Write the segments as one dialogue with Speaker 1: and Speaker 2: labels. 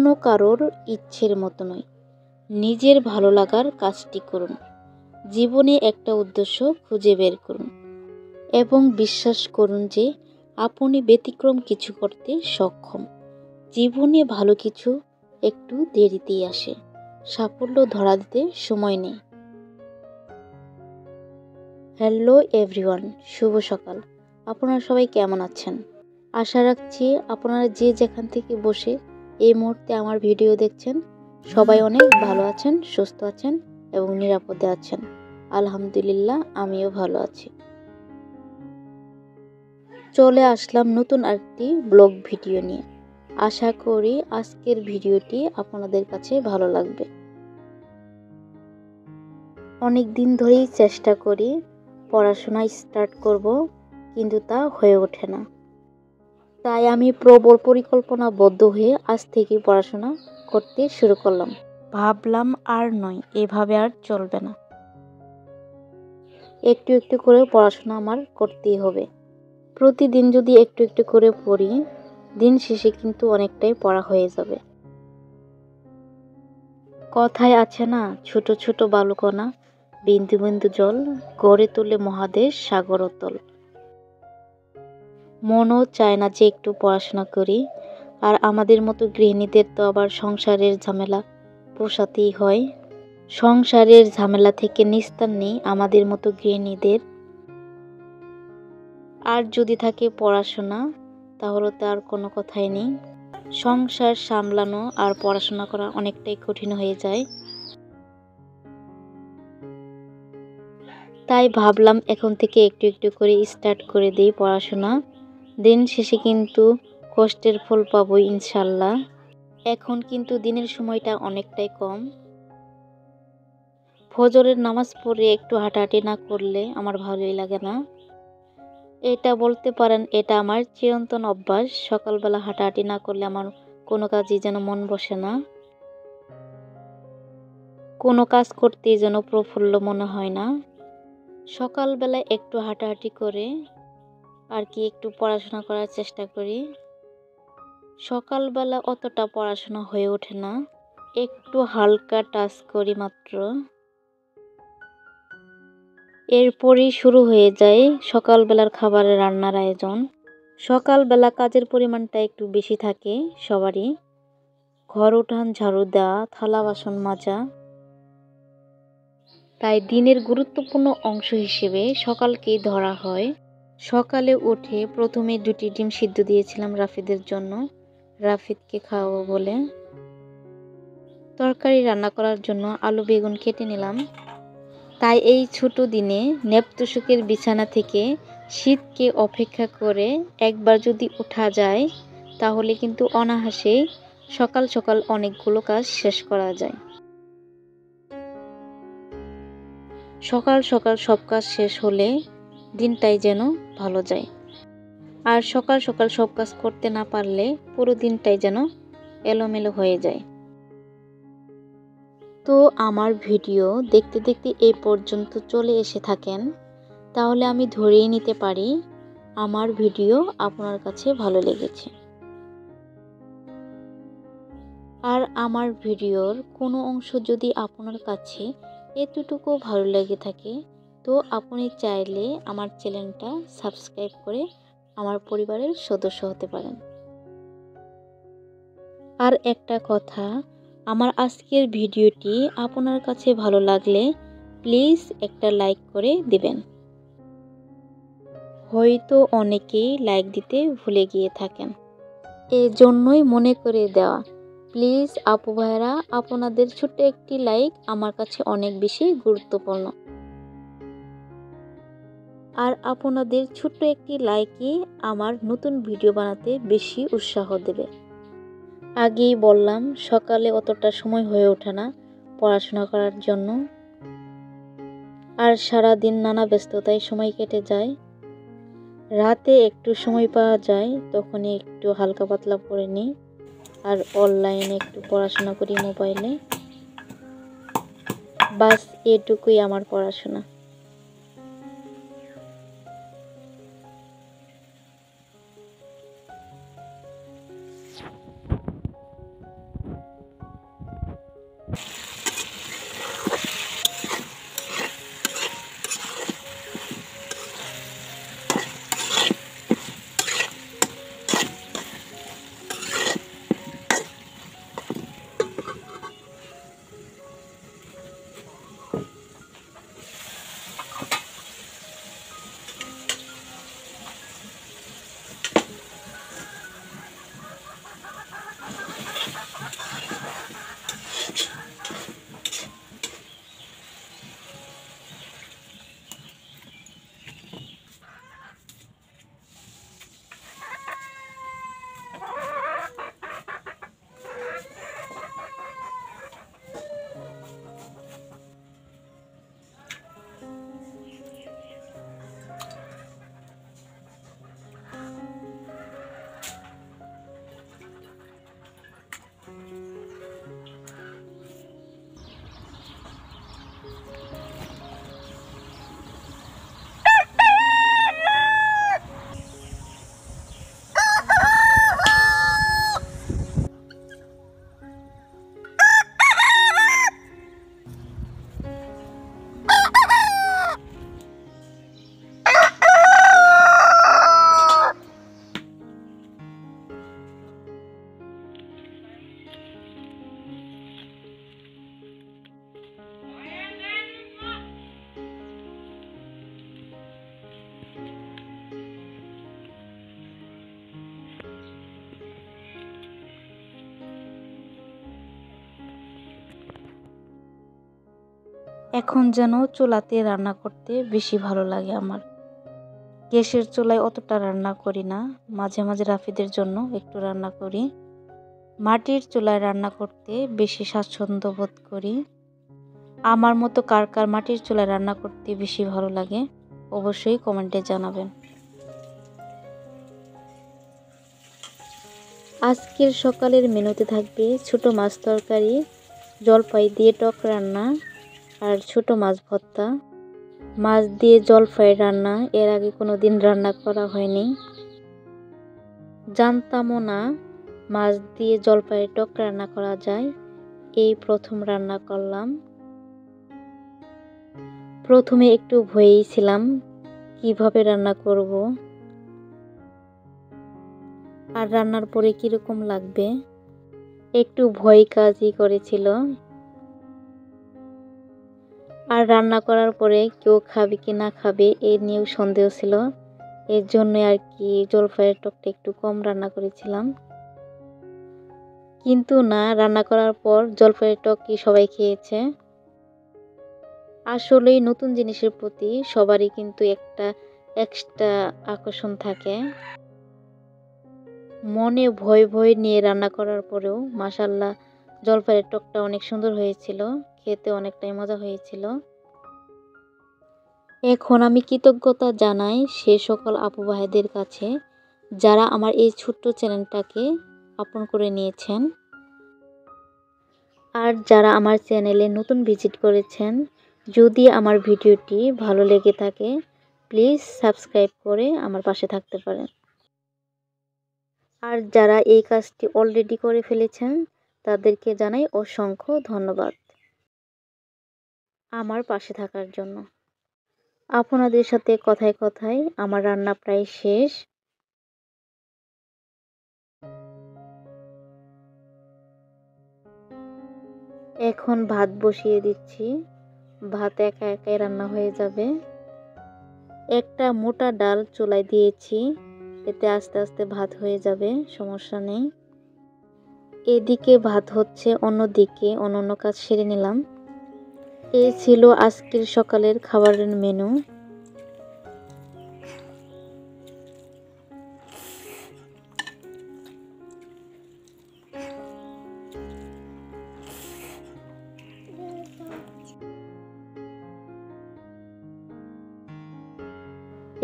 Speaker 1: অন্য কারোর ইচ্ছের মতো নয়, নিজের ভালো লাগার কাজটি করুন। জীবনে একটা উদ্দেশ্য খুঁজে বের করুন এবং বিশ্বাস করুন যে আপনি ব্যতিক্রম কিছু করতে সক্ষম। জীবনে ভালো কিছু একটু দেরিতেই আসে, সাফল্য ধরা দিতে সময় নেই। হ্যালো এভরিওয়ান, শুভ সকাল। আপনারা সবাই কেমন আছেন? আশা রাখছি আপনারা যে যেখান থেকে বসে এই মুহূর্তে আমার ভিডিও দেখছেন সবাই অনেক ভালো আছেন, সুস্থ আছেন এবং নিরাপদে আছেন। আলহামদুলিল্লাহ, আমিও ভালো আছি। চলে আসলাম নতুন আরেকটি ব্লগ ভিডিও নিয়ে। আশা করি আজকের ভিডিওটি আপনাদের কাছে ভালো লাগবে। অনেক দিন ধরেই চেষ্টা করি পড়াশোনা স্টার্ট করব, কিন্তু তা হয়ে ওঠে না। তাই আমি প্রবল পরিকল্পনাবদ্ধ হয়ে আজ থেকে পড়াশোনা করতে শুরু করলাম। ভাবলাম আর নয়, এভাবে আর চলবে না। একটু একটু করে পড়াশোনা আমার করতেই হবে। প্রতিদিন যদি একটু একটু করে পড়ি, দিন শেষে কিন্তু অনেকটাই পড়া হয়ে যাবে। কথায় আছে না, ছোট ছোট বালুকণা বিন্দু বিন্দু জল গড়ে তোলে মহাদেশ সাগর অতল। মনও চায় না যে একটু পড়াশোনা করি। আর আমাদের মতো গৃহিণীদের তো আবার সংসারের ঝামেলা পোষাতেই হয়। সংসারের ঝামেলা থেকে নিস্তার নেই আমাদের মতো গৃহিণীদের। আর যদি থাকে পড়াশোনা, তাহলে তো আর কোনো কথাই নেই। সংসার সামলানো আর পড়াশোনা করা অনেকটাই কঠিন হয়ে যায়। তাই ভাবলাম এখন থেকে একটু একটু করে স্টার্ট করে দিই পড়াশোনা। দিন শেষে কিন্তু কষ্টের ফল পাবো ইনশাল্লাহ। এখন কিন্তু দিনের সময়টা অনেকটাই কম। ফজরের নামাজ পড়ে একটু হাঁটাহাঁটি না করলে আমার ভালোই লাগে না। এটা বলতে পারেন এটা আমার চিরন্তন অভ্যাস। সকালবেলা হাঁটাহাঁটি না করলে আমার কোনো কাজই যেন মন বসে না। কোনো কাজ করতেই যেন প্রফুল্ল মনে হয় না। সকালবেলা একটু হাঁটাহাঁটি করে আর কি একটু পড়াশোনা করার চেষ্টা করি। সকালবেলা অতটা পড়াশোনা হয়ে ওঠে না, একটু হালকা টাচ করি মাত্র। এরপরই শুরু হয়ে যায় সকালবেলার খাবারের রান্নার আয়োজন। সকালবেলা কাজের পরিমাণটা একটু বেশি থাকে সবারই। ঘর উঠান ঝাড়ু দেওয়া, থালা বাসন মাজা। তাই দিনের গুরুত্বপূর্ণ অংশ হিসেবে সকালকেই ধরা হয়। সকালে উঠে প্রথমে 2টি ডিম সিদ্ধ দিয়েছিলাম রাফিদের জন্য, রাফিদকে খাওয়াবো বলে। তরকারি রান্না করার জন্য আলু বেগুন কেটে নিলাম। তাই এই ছোট দিনে নেপথুসকের বিছানা থেকে শীতকে অপেক্ষা করে একবার যদি ওঠা যায়, তাহলে কিন্তু অনায়াসেই সকাল সকাল অনেকগুলো কাজ শেষ করা যায়। সকাল সকাল সব কাজ শেষ হলে দিনটাই যেন ভালো যায়। আর সকাল সকাল সব কাজ করতে না পারলে পুরো দিনটাই যেন এলোমেলো হয়ে যায়। তো আমার ভিডিও দেখতে দেখতে এই পর্যন্ত চলে এসে থাকেন, তাহলে আমি ধরেই নিতে পারি আমার ভিডিও আপনার কাছে ভালো লেগেছে। আর আমার ভিডিওর কোনো অংশ যদি আপনার কাছে এতটুকু ভালো লেগে থাকে, তো আপনি চাইলে আমার চ্যানেলটা সাবস্ক্রাইব করে আমার পরিবারের সদস্য হতে পারেন। আর একটা কথা, আমার আজকের ভিডিওটি আপনার কাছে ভালো লাগলে প্লিজ একটা লাইক করে দিবেন। হয়তো অনেকেই লাইক দিতে ভুলে গিয়ে থাকেন, এজন্যই মনে করে দেওয়া। প্লিজ আপু ভাইরা, আপনাদের ছোট্ট একটি লাইক আমার কাছে অনেক বেশি গুরুত্বপূর্ণ। আর আপনাদের ছোট্ট একটি লাইকই আমার নতুন ভিডিও বানাতে বেশি উৎসাহ দেবে। আগেই বললাম সকালে অতটা সময় হয়ে ওঠে না পড়াশোনা করার জন্য। আর সারাদিন নানা ব্যস্ততায় সময় কেটে যায়। রাতে একটু সময় পাওয়া যায়, তখনই একটু হালকা পাতলা পড়ে নিই আর অনলাইনে একটু পড়াশোনা করি মোবাইলে। বাস এটুকুই আমার পড়াশোনা। এখন যেন চুলাতে রান্না করতে বেশি ভালো লাগে আমার। গ্যাসের চুলায় অতটা রান্না করি না, মাঝে মাঝে রাফিদের জন্য একটু রান্না করি। মাটির চুলায় রান্না করতে বেশি স্বাচ্ছন্দ্য বোধ করি। আমার মতো কার কার মাটির চুলায় রান্না করতে বেশি ভালো লাগে অবশ্যই কমেন্টে জানাবেন। আজকের সকালের মেনুতে থাকবে ছোট মাছ তরকারি, জলপাই দিয়ে টক রান্না আর ছোট মাছ ভর্তা। মাছ দিয়ে জলপাই রান্না এর আগে কোনো দিন রান্না করা হয়নি, জানতামও না মাছ দিয়ে জলপাই টক রান্না করা যায়। এই প্রথম রান্না করলাম। প্রথমে একটু ভয়েই ছিলাম কিভাবে রান্না করব আর রান্নার পরে কিরকম লাগবে, একটু ভয় কাজই করেছিল। আর রান্না করার পরে কেউ খাবে কি না খাবে এ নিয়েও সন্দেহ ছিল, এর জন্য আর কি জলপাইয়ের টকটা একটু কম রান্না করেছিলাম। কিন্তু না, রান্না করার পর জলপাইয়ের টক কি সবাই খেয়েছে। আসলেই নতুন জিনিসের প্রতি সবারই কিন্তু একটা এক্সট্রা আকর্ষণ থাকে। মনে ভয় ভয় নিয়ে রান্না করার পরেও মাশাআল্লাহ জলপাইয়ের টকটা অনেক সুন্দর হয়েছিল, খেতে অনেকটাই মজা হয়েছিল। এখন আমি কৃতজ্ঞতা জানাই সে সকল আপু ভাইদের কাছে যারা আমার এই ছোট্ট চ্যানেলটাকে আপন করে নিয়েছেন। আর যারা আমার চ্যানেলে নতুন ভিজিট করেছেন, যদি আমার ভিডিওটি ভালো লেগে থাকে প্লিজ সাবস্ক্রাইব করে আমার পাশে থাকতে পারেন। আর যারা এই কাজটি অলরেডি করে ফেলেছেন তাদেরকে জানাই অসংখ্য ধন্যবাদ আমার পাশে থাকার জন্য। আপনাদের সাথে কথায় কথায় আমার রান্না প্রায় শেষ। এখন ভাত বসিয়ে দিচ্ছি, ভাত একা একাই রান্না হয়ে যাবে। একটা মোটা ডাল চুলায় দিয়েছি, এতে আস্তে আস্তে ভাত হয়ে যাবে, সমস্যা নেই। এদিকে ভাত হচ্ছে, অন্যদিকে অন্য কাজ সেরে নিলাম। এই ছিল আজকের সকালের খাবারের মেনু।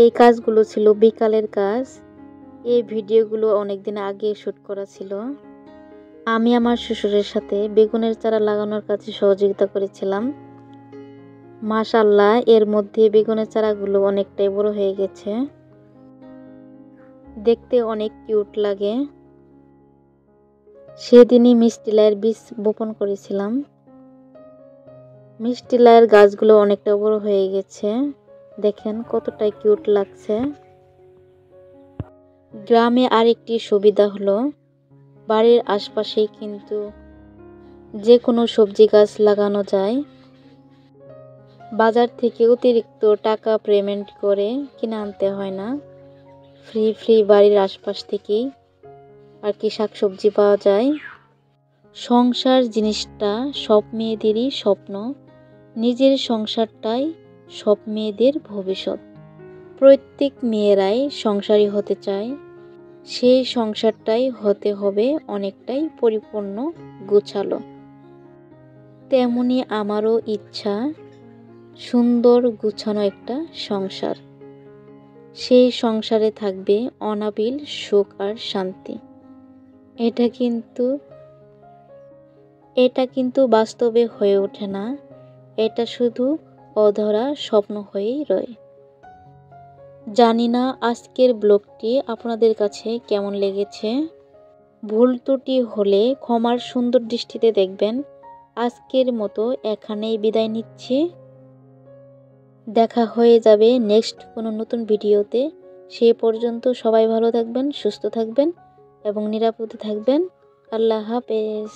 Speaker 1: এই কাজগুলো ছিল বিকালের কাজ। এই ভিডিওগুলো অনেকদিন আগে শ্যুট করা ছিল। আমি আমার শ্বশুরের সাথে বেগুনের চারা লাগানোর কাজে সহযোগিতা করেছিলাম। মাশাআল্লাহ এর মধ্যে বেগুনের চারাগুলো অনেকটাই বড় হয়ে গেছে, দেখতে অনেক কিউট লাগে। সেদিনই মিষ্টি লাউয়ের বীজ বপন করেছিলাম। মিষ্টি লাউয়ের গাছগুলো অনেকটা বড় হয়ে গেছে, দেখেন কতটা কিউট লাগছে। গ্রামে আরেকটি সুবিধা হলো বাড়ির আশপাশেই কিন্তু যে কোনো সবজি গাছ লাগানো যায়। বাজার থেকে অতিরিক্ত টাকা পেমেন্ট করে কিনে আনতে হয় না, ফ্রি বাড়ির আশপাশ থেকেই আর কি শাকসবজি পাওয়া যায়। সংসার জিনিসটা সব মেয়েদেরই স্বপ্ন, নিজের সংসারটাই সব মেয়েদের ভবিষ্যৎ। প্রত্যেক মেয়েরাই সংসারী হতে চায়, সেই সংসারটাই হতে হবে অনেকটাই পরিপূর্ণ, গোছালো। তেমনি আমারও ইচ্ছা সুন্দর গুছানো একটা সংসার, সেই সংসারে থাকবে অনাবিল সুখ আর শান্তি। এটা কিন্তু বাস্তবে হয়ে ওঠে না, এটা শুধু অধরা স্বপ্ন হয়েই রয়। জানি না আজকের ব্লগটি আপনাদের কাছে কেমন লেগেছে। ভুল ত্রুটি হলে ক্ষমার সুন্দর দৃষ্টিতে দেখবেন। আজকের মতো এখানেই বিদায় নিচ্ছি। দেখা হয়ে যাবে নেক্সট কোনো নতুন ভিডিওতে। সেই পর্যন্ত সবাই ভালো থাকবেন, সুস্থ থাকবেন এবং নিরাপদে থাকবেন। আল্লাহ হাফেজ।